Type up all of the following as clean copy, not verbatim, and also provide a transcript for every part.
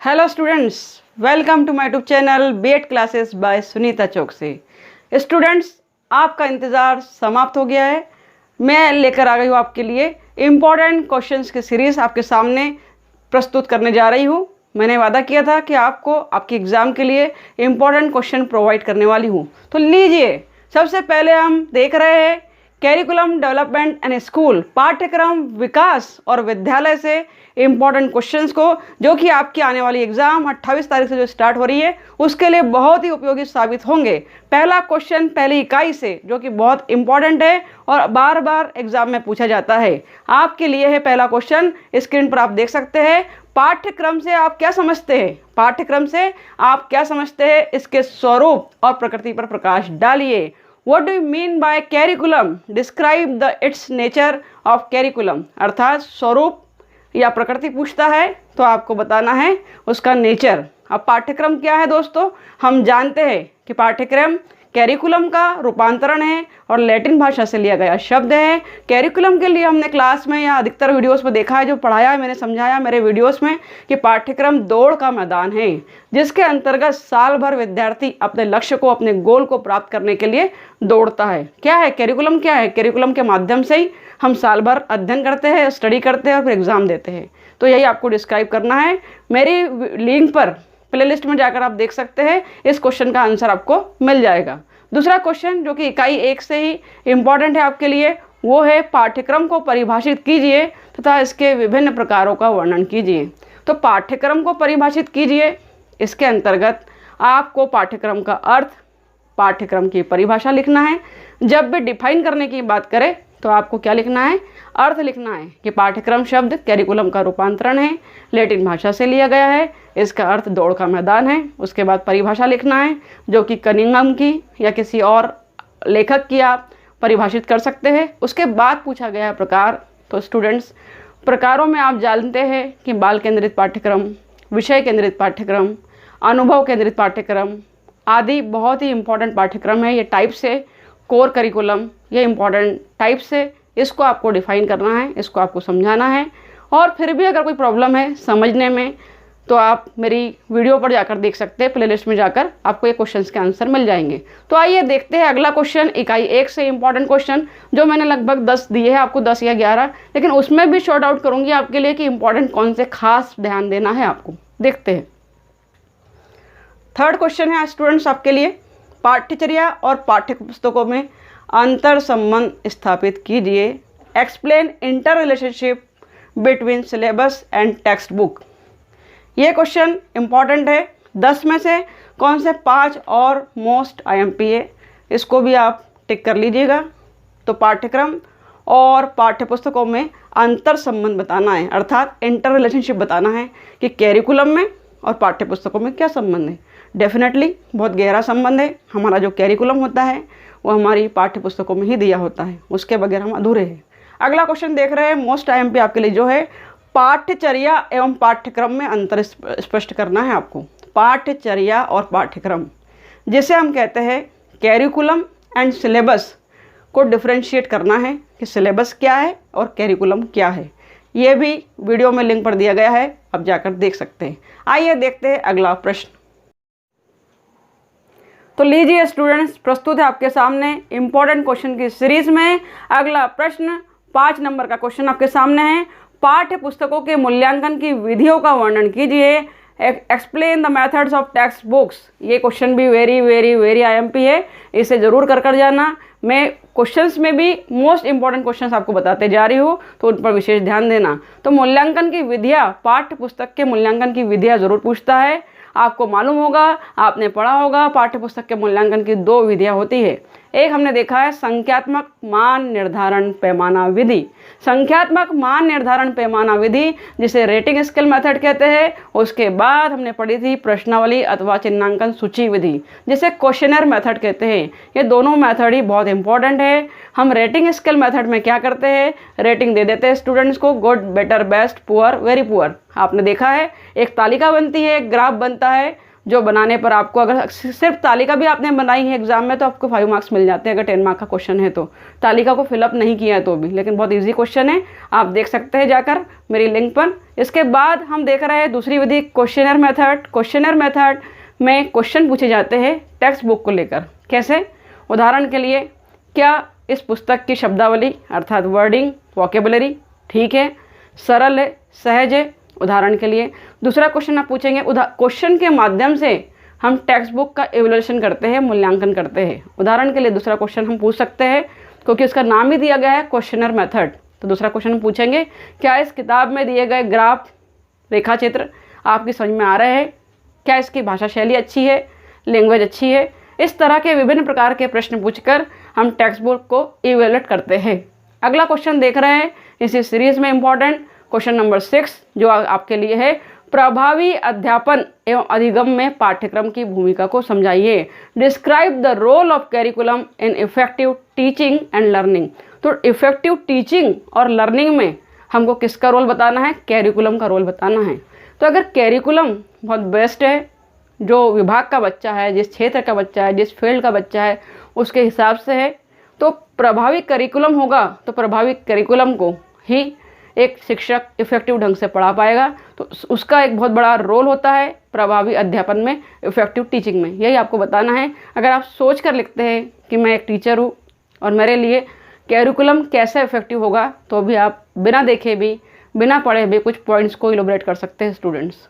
Hello students, welcome to my YouTube channel BEd classes by Sunita Chouksey. Students, आपका इंतज़ार समाप्त हो गया है। मैं लेकर आ गई हूँ आपके लिए इम्पॉर्टेंट क्वेश्चंस की सीरीज़ आपके सामने प्रस्तुत करने जा रही हूँ। मैंने वादा किया था कि आपको आपके एग्ज़ाम के लिए इम्पॉर्टेंट क्वेश्चन प्रोवाइड करने वाली हूँ। तो लीजिए, सबसे पहले हम देख रहे हैं कैरिकुलम डेवलपमेंट एंड स्कूल, पाठ्यक्रम विकास और विद्यालय से इम्पॉर्टेंट क्वेश्चंस को, जो कि आपकी आने वाली एग्जाम 28 तारीख से जो स्टार्ट हो रही है उसके लिए बहुत ही उपयोगी साबित होंगे। पहला क्वेश्चन पहली इकाई से, जो कि बहुत इंपॉर्टेंट है और बार बार एग्जाम में पूछा जाता है, आपके लिए है पहला क्वेश्चन। स्क्रीन पर आप देख सकते हैं। पाठ्यक्रम से आप क्या समझते हैं? पाठ्यक्रम से आप क्या समझते हैं? इसके स्वरूप और प्रकृति पर प्रकाश डालिए। What do you mean by curriculum? Describe its nature of curriculum। अर्थात स्वरूप या प्रकृति पूछता है तो आपको बताना है उसका नेचर। अब पाठ्यक्रम क्या है दोस्तों? हम जानते हैं कि पाठ्यक्रम कैरिकुलम का रूपांतरण है और लैटिन भाषा से लिया गया शब्द है। कैरिकुलम के लिए हमने क्लास में या अधिकतर वीडियोस में देखा है, जो पढ़ाया है मैंने समझाया मेरे वीडियोस में, कि पाठ्यक्रम दौड़ का मैदान है, जिसके अंतर्गत साल भर विद्यार्थी अपने लक्ष्य को, अपने गोल को प्राप्त करने के लिए दौड़ता है। क्या है कैरिकुलम? क्या है कैरिकुलम? के माध्यम से ही हम साल भर अध्ययन करते हैं, स्टडी करते हैं और फिर एग्ज़ाम देते हैं। तो यही आपको डिस्क्राइब करना है। मेरी लिंक पर प्लेलिस्ट में जाकर आप देख सकते हैं, इस क्वेश्चन का आंसर आपको मिल जाएगा। दूसरा क्वेश्चन, जो कि इकाई 1 से ही इम्पॉर्टेंट है आपके लिए, वो है पाठ्यक्रम को परिभाषित कीजिए तथा इसके विभिन्न प्रकारों का वर्णन कीजिए। तो पाठ्यक्रम को परिभाषित कीजिए, इसके अंतर्गत आपको पाठ्यक्रम का अर्थ, पाठ्यक्रम की परिभाषा लिखना है। जब भी डिफाइन करने की बात करें तो आपको क्या लिखना है? अर्थ लिखना है कि पाठ्यक्रम शब्द कैरिकुलम का रूपांतरण है, लैटिन भाषा से लिया गया है, इसका अर्थ दौड़ का मैदान है। उसके बाद परिभाषा लिखना है, जो कि कनिंघम की या किसी और लेखक की आप परिभाषित कर सकते हैं। उसके बाद पूछा गया प्रकार। तो स्टूडेंट्स, प्रकारों में आप जानते हैं कि बाल केंद्रित पाठ्यक्रम, विषय केंद्रित पाठ्यक्रम, अनुभव केंद्रित पाठ्यक्रम आदि बहुत ही इंपॉर्टेंट पाठ्यक्रम है। ये टाइप से कोर करिकुलम, ये इंपॉर्टेंट टाइप से, इसको आपको डिफाइन करना है, इसको आपको समझाना है। और फिर भी अगर कोई प्रॉब्लम है समझने में तो आप मेरी वीडियो पर जाकर देख सकते हैं, प्लेलिस्ट में जाकर आपको ये क्वेश्चंस के आंसर मिल जाएंगे। तो आइए देखते हैं अगला क्वेश्चन, इकाई 1 से इंपॉर्टेंट क्वेश्चन, जो मैंने लगभग 10 दिए हैं आपको, 10 या 11, लेकिन उसमें भी शॉर्ट आउट करूँगी आपके लिए कि इंपॉर्टेंट कौन से खास ध्यान देना है आपको। देखते हैं। थर्ड क्वेश्चन है स्टूडेंट्स आपके लिए, पाठ्यचर्या और पाठ्य पुस्तकों में अंतर संबंध स्थापित कीजिए। Explain inter relationship between syllabus and text book. ये क्वेश्चन इंपॉर्टेंट है। 10 में से कौन से 5 और मोस्ट IMP है, इसको भी आप टिक कर लीजिएगा। तो पाठ्यक्रम और पाठ्य पुस्तकों में अंतर संबंध बताना है, अर्थात इंटर रिलेशनशिप बताना है कि कैरिकुलम में और पाठ्य पुस्तकों में क्या संबंध है। डेफिनेटली बहुत गहरा संबंध है। हमारा जो कैरिकुलम होता है वो हमारी पाठ्य पुस्तकों में ही दिया होता है, उसके बगैर हम अधूरे हैं। अगला क्वेश्चन देख रहे हैं, मोस्ट IMP आपके लिए, जो है पाठ्यचर्या एवं पाठ्यक्रम में अंतर स्पष्ट करना है आपको। पाठ्यचर्या और पाठ्यक्रम, जिसे हम कहते हैं कैरिकुलम एंड सिलेबस, को डिफ्रेंशिएट करना है कि सिलेबस क्या है और कैरिकुलम क्या है। ये भी वीडियो में लिंक पर दिया गया है, आप जाकर देख सकते हैं। आइए देखते हैं अगला प्रश्न। तो लीजिए स्टूडेंट्स, प्रस्तुत है आपके सामने इम्पोर्टेंट क्वेश्चन की सीरीज में अगला प्रश्न। 5 नंबर का क्वेश्चन आपके सामने है। पाठ्य पुस्तकों के मूल्यांकन की विधियों का वर्णन कीजिए। Explain the methods of text books. ये क्वेश्चन भी वेरी वेरी वेरी IMP है, इसे ज़रूर कर जाना। मैं क्वेश्चंस में भी मोस्ट इंपॉर्टेंट क्वेश्चंस आपको बताते जा रही हूँ, तो उन पर विशेष ध्यान देना। तो मूल्यांकन की विधियाँ, पाठ्य पुस्तक के मूल्यांकन की विधियाँ ज़रूर पूछता है। आपको मालूम होगा, आपने पढ़ा होगा, पाठ्य पुस्तक के मूल्यांकन की 2 विधियाँ होती है। एक हमने देखा है संख्यात्मक मान निर्धारण पैमाना विधि। संख्यात्मक मान निर्धारण पैमाना विधि, जिसे रेटिंग स्केल मेथड कहते हैं। उसके बाद हमने पढ़ी थी प्रश्नावली अथवा चिन्हांकन सूची विधि, जिसे क्वेश्चनर मेथड कहते हैं। ये दोनों मेथड ही बहुत इंपॉर्टेंट है। हम रेटिंग स्केल मेथड में क्या करते हैं? रेटिंग दे देते हैं स्टूडेंट्स को, good, better, best, poor, very poor. आपने देखा है, एक तालिका बनती है, एक ग्राफ बनता है, जो बनाने पर आपको, अगर सिर्फ तालिका भी आपने बनाई है एग्जाम में तो आपको 5 मार्क्स मिल जाते हैं, अगर 10 मार्क का क्वेश्चन है तो। तालिका को फिलअप नहीं किया है तो भी, लेकिन बहुत ईजी क्वेश्चन है, आप देख सकते हैं जाकर मेरी लिंक पर। इसके बाद हम देख रहे हैं दूसरी विधि क्वेश्चनर मेथड। क्वेश्चनर मेथड में क्वेश्चन पूछे जाते हैं टेक्स्ट बुक को लेकर। कैसे? उदाहरण के लिए, क्या इस पुस्तक की शब्दावली अर्थात वर्डिंग, वोकेबुलरी ठीक है, सरल है, सहज है? उदाहरण के लिए दूसरा क्वेश्चन आप पूछेंगे, क्वेश्चन के माध्यम से हम टेक्स्ट बुक का एवेल्यूएशन करते हैं, मूल्यांकन करते हैं। उदाहरण के लिए दूसरा क्वेश्चन हम पूछ सकते हैं, क्योंकि उसका नाम ही दिया गया है क्वेश्चनर मेथड। तो दूसरा क्वेश्चन हम पूछेंगे, क्या इस किताब में दिए गए ग्राफ, रेखा चित्र आपकी समझ में आ रहे हैं? क्या इसकी भाषा शैली अच्छी है, लैंग्वेज अच्छी है? इस तरह के विभिन्न प्रकार के प्रश्न पूछकर हम टेक्स्ट बुक को इवेल्यूएट करते हैं। अगला क्वेश्चन देख रहे हैं इसी सीरीज में इम्पॉर्टेंट क्वेश्चन नंबर 6, जो आपके लिए है, प्रभावी अध्यापन एवं अधिगम में पाठ्यक्रम की भूमिका को समझाइए। Describe the role of curriculum in effective teaching and learning. तो इफेक्टिव टीचिंग और लर्निंग में हमको किसका रोल बताना है? कैरिकुलम का रोल बताना है। तो अगर कैरिकुलम बहुत बेस्ट है, जो विभाग का बच्चा है, जिस क्षेत्र का बच्चा है, जिस फील्ड का बच्चा है, उसके हिसाब से है, तो प्रभावी करिकुलम होगा, तो प्रभावी करिकुलम को ही एक शिक्षक इफेक्टिव ढंग से पढ़ा पाएगा। तो उसका एक बहुत बड़ा रोल होता है प्रभावी अध्यापन में, इफेक्टिव टीचिंग में। यही आपको बताना है। अगर आप सोच कर लिखते हैं कि मैं एक टीचर हूँ और मेरे लिए कैरिकुलम कैसे इफेक्टिव होगा, तो भी आप बिना देखे भी, बिना पढ़े भी कुछ पॉइंट्स को इलोबरेट कर सकते हैं स्टूडेंट्स।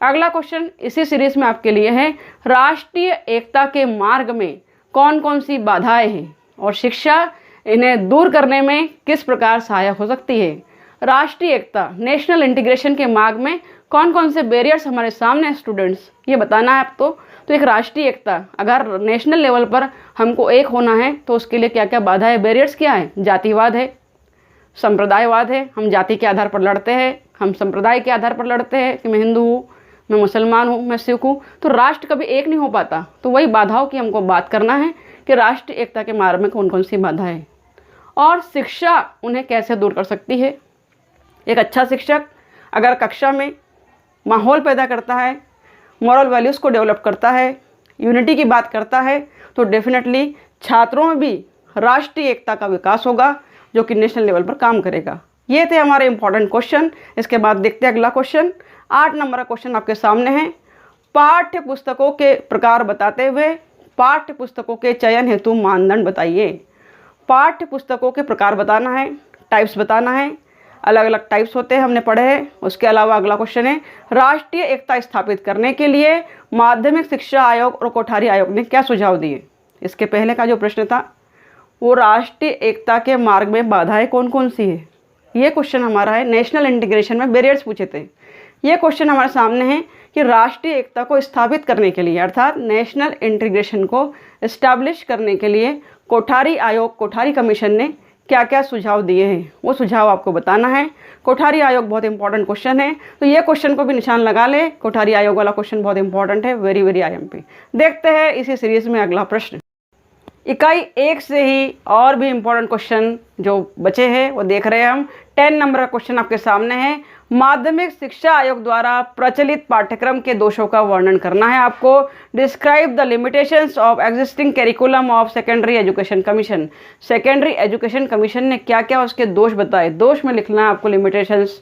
अगला क्वेश्चन इसी सीरीज में आपके लिए है, राष्ट्रीय एकता के मार्ग में कौन कौन सी बाधाएं हैं और शिक्षा इन्हें दूर करने में किस प्रकार सहायक हो सकती है? राष्ट्रीय एकता, नेशनल इंटीग्रेशन के मार्ग में कौन कौन से बैरियर्स हमारे सामने हैं स्टूडेंट्स, ये बताना है आपको। तो एक राष्ट्रीय एकता, अगर नेशनल लेवल पर हमको एक होना है तो उसके लिए क्या क्या बाधा है, बैरियर्स क्या है? जातिवाद है, संप्रदायवाद है, हम जाति के आधार पर लड़ते हैं, हम संप्रदाय के आधार पर लड़ते हैं कि मैं हिंदू हूँ, मैं मुसलमान हूँ, मैं सिख हूँ, तो राष्ट्र कभी एक नहीं हो पाता। तो वही बाधाओं की हमको बात करना है कि राष्ट्रीय एकता के मार्ग में कौन कौन सी बाधा है और शिक्षा उन्हें कैसे दूर कर सकती है। एक अच्छा शिक्षक अगर कक्षा में माहौल पैदा करता है, मॉरल वैल्यूज़ को डेवलप करता है, यूनिटी की बात करता है, तो डेफिनेटली छात्रों में भी राष्ट्रीय एकता का विकास होगा, जो कि नेशनल लेवल पर काम करेगा। ये थे हमारे इंपॉर्टेंट क्वेश्चन। इसके बाद देखते हैं अगला क्वेश्चन। 8 नंबर का क्वेश्चन आपके सामने है, पाठ्य पुस्तकों के प्रकार बताते हुए पाठ्य पुस्तकों के चयन हेतु मानदंड बताइए। पाठ्य पुस्तकों के प्रकार बताना है, टाइप्स बताना है, अलग अलग टाइप्स होते हैं, हमने पढ़े हैं। उसके अलावा अगला क्वेश्चन है, राष्ट्रीय एकता स्थापित करने के लिए माध्यमिक शिक्षा आयोग और कोठारी आयोग ने क्या सुझाव दिए। इसके पहले का जो प्रश्न था वो राष्ट्रीय एकता के मार्ग में बाधाएं कौन कौन सी है, ये क्वेश्चन हमारा है। नेशनल इंटीग्रेशन में बैरियर्स पूछे थे, ये क्वेश्चन हमारे सामने है कि राष्ट्रीय एकता को स्थापित करने के लिए अर्थात नेशनल इंटीग्रेशन को इस्टेब्लिश करने के लिए कोठारी आयोग, कोठारी कमीशन ने क्या क्या सुझाव दिए हैं, वो सुझाव आपको बताना है। कोठारी आयोग बहुत इंपॉर्टेंट क्वेश्चन है, तो ये क्वेश्चन को भी निशान लगा ले। कोठारी आयोग वाला क्वेश्चन बहुत इंपॉर्टेंट है, वेरी वेरी IMP। देखते हैं इसी सीरीज में अगला प्रश्न। इकाई 1 से ही और भी इम्पोर्टेंट क्वेश्चन जो बचे हैं वो देख रहे हैं हम। 10 नंबर का क्वेश्चन आपके सामने है, माध्यमिक शिक्षा आयोग द्वारा प्रचलित पाठ्यक्रम के दोषों का वर्णन करना है आपको। Describe the limitations of existing curriculum of secondary education commission. Secondary education commission ने क्या क्या उसके दोष बताए, दोष में लिखना है आपको। लिमिटेशंस,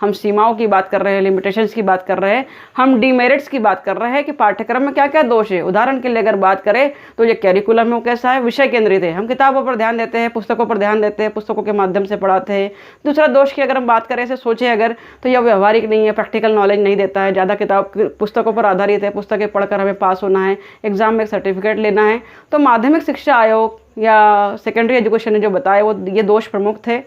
हम सीमाओं की बात कर रहे हैं, लिमिटेशंस की बात कर रहे हैं, हम डीमेरिट्स की बात कर रहे हैं कि पाठ्यक्रम में क्या क्या दोष है। उदाहरण के लिए अगर बात करें तो ये कैरिकुलम में कैसा है, विषय केंद्रित है, हम किताबों पर ध्यान देते हैं, पुस्तकों पर ध्यान देते हैं, पुस्तकों के माध्यम से पढ़ाते हैं। दूसरा दोष की अगर हम बात करें, ऐसे सोचें अगर, तो यह व्यवहारिक नहीं है, प्रैक्टिकल नॉलेज नहीं देता है, ज़्यादा किताब पुस्तकों पर आधारित है, पुस्तकें पढ़कर हमें पास होना है, एग्जाम में एक सर्टिफिकेट लेना है। तो माध्यमिक शिक्षा आयोग या सेकेंडरी एजुकेशन ने जो बताए वो ये दोष प्रमुख थे।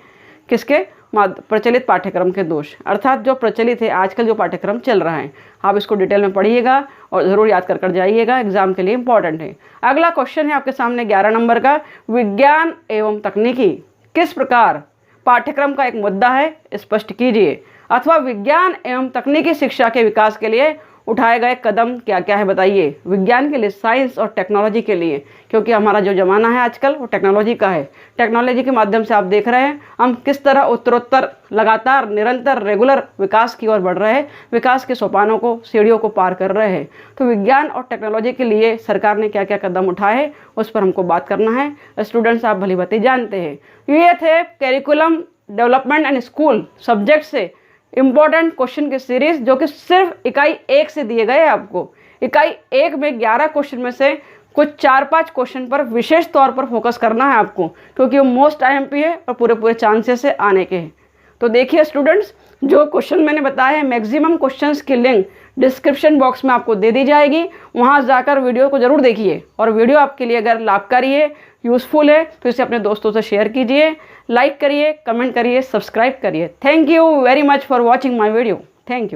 किसके? प्रचलित पाठ्यक्रम के दोष, अर्थात जो प्रचलित है आजकल जो पाठ्यक्रम चल रहा है। आप इसको डिटेल में पढ़िएगा और ज़रूर याद कर जाइएगा, एग्जाम के लिए इंपॉर्टेंट है। अगला क्वेश्चन है आपके सामने 11 नंबर का, विज्ञान एवं तकनीकी किस प्रकार पाठ्यक्रम का एक मुद्दा है, स्पष्ट कीजिए। अथवा विज्ञान एवं तकनीकी शिक्षा के विकास के लिए उठाए गए कदम क्या क्या है बताइए, विज्ञान के लिए, साइंस और टेक्नोलॉजी के लिए, क्योंकि हमारा जो ज़माना है आजकल वो टेक्नोलॉजी का है। टेक्नोलॉजी के माध्यम से आप देख रहे हैं हम किस तरह उत्तरोत्तर लगातार निरंतर रेगुलर विकास की ओर बढ़ रहे हैं, विकास के सोपानों को, सीढ़ियों को पार कर रहे हैं। तो विज्ञान और टेक्नोलॉजी के लिए सरकार ने क्या क्या कदम उठाए उस पर हमको बात करना है। स्टूडेंट्स, आप भली भांति जानते हैं ये थे curriculum development and school subject से इम्पोर्टेंट क्वेश्चन की सीरीज, जो कि सिर्फ इकाई 1 से दिए गए आपको। इकाई 1 में 11 क्वेश्चन में से कुछ 4-5 क्वेश्चन पर विशेष तौर पर फोकस करना है आपको, क्योंकि वो मोस्ट IMP है और पूरे चांसेस है आने के हैं। तो देखिए स्टूडेंट्स, जो क्वेश्चन मैंने बताया है मैक्सिमम क्वेश्चंस की लिंक डिस्क्रिप्शन बॉक्स में आपको दे दी जाएगी, वहाँ जाकर वीडियो को ज़रूर देखिए। और वीडियो आपके लिए अगर लाभकारी है, यूज़फुल है, तो इसे अपने दोस्तों से शेयर कीजिए, लाइक करिए, कमेंट करिए, सब्सक्राइब करिए। Thank you very much for watching my video. Thank you.